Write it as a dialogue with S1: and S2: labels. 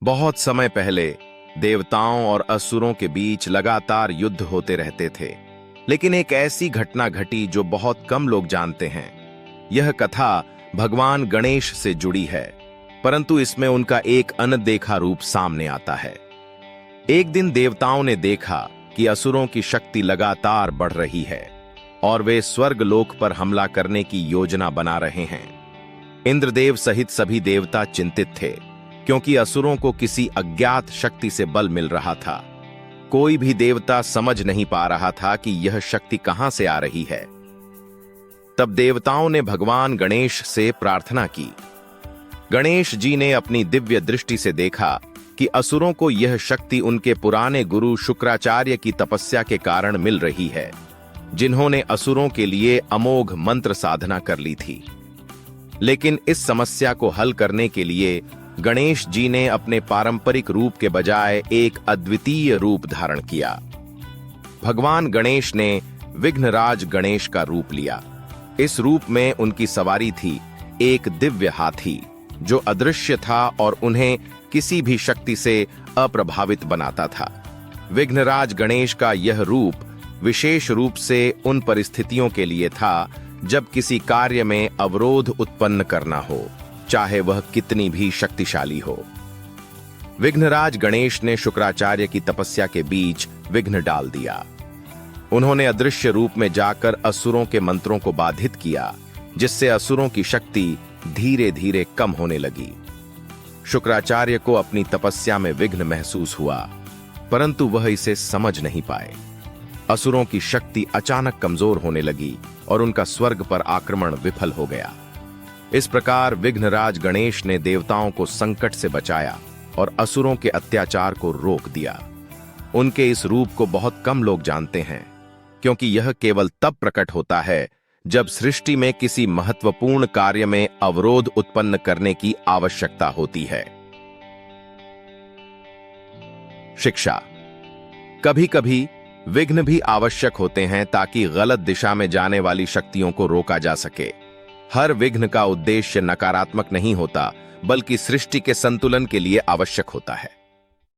S1: बहुत समय पहले देवताओं और असुरों के बीच लगातार युद्ध होते रहते थे, लेकिन एक ऐसी घटना घटी जो बहुत कम लोग जानते हैं। यह कथा भगवान गणेश से जुड़ी है, परंतु इसमें उनका एक अनदेखा रूप सामने आता है। एक दिन देवताओं ने देखा कि असुरों की शक्ति लगातार बढ़ रही है और वे स्वर्ग लोक पर हमला करने की योजना बना रहे हैं। इंद्रदेव सहित सभी देवता चिंतित थे, क्योंकि असुरों को किसी अज्ञात शक्ति से बल मिल रहा था। कोई भी देवता समझ नहीं पा रहा था कि यह शक्ति कहां से आ रही है। तब देवताओं ने भगवान गणेश से प्रार्थना की। गणेश जी ने अपनी दिव्य दृष्टि से देखा कि असुरों को यह शक्ति उनके पुराने गुरु शुक्राचार्य की तपस्या के कारण मिल रही है, जिन्होंने असुरों के लिए अमोघ मंत्र साधना कर ली थी। लेकिन इस समस्या को हल करने के लिए गणेश जी ने अपने पारंपरिक रूप के बजाय एक अद्वितीय रूप धारण किया। भगवान गणेश ने विघ्नराज गणेश का रूप लिया। इस रूप में उनकी सवारी थी एक दिव्य हाथी, जो अदृश्य था और उन्हें किसी भी शक्ति से अप्रभावित बनाता था। विघ्नराज गणेश का यह रूप विशेष रूप से उन परिस्थितियों के लिए था जब किसी कार्य में अवरोध उत्पन्न करना हो, चाहे वह कितनी भी शक्तिशाली हो। विघ्नराज गणेश ने शुक्राचार्य की तपस्या के बीच विघ्न डाल दिया। उन्होंने अदृश्य रूप में जाकर असुरों के मंत्रों को बाधित किया, जिससे असुरों की शक्ति धीरे धीरे कम होने लगी। शुक्राचार्य को अपनी तपस्या में विघ्न महसूस हुआ, परंतु वह इसे समझ नहीं पाए। असुरों की शक्ति अचानक कमजोर होने लगी और उनका स्वर्ग पर आक्रमण विफल हो गया। इस प्रकार विघ्नराज गणेश ने देवताओं को संकट से बचाया और असुरों के अत्याचार को रोक दिया। उनके इस रूप को बहुत कम लोग जानते हैं, क्योंकि यह केवल तब प्रकट होता है जब सृष्टि में किसी महत्वपूर्ण कार्य में अवरोध उत्पन्न करने की आवश्यकता होती है। शिक्षा। कभी कभी विघ्न भी आवश्यक होते हैं ताकि गलत दिशा में जाने वाली शक्तियों को रोका जा सके। हर विघ्न का उद्देश्य नकारात्मक नहीं होता, बल्कि सृष्टि के संतुलन के लिए आवश्यक होता है।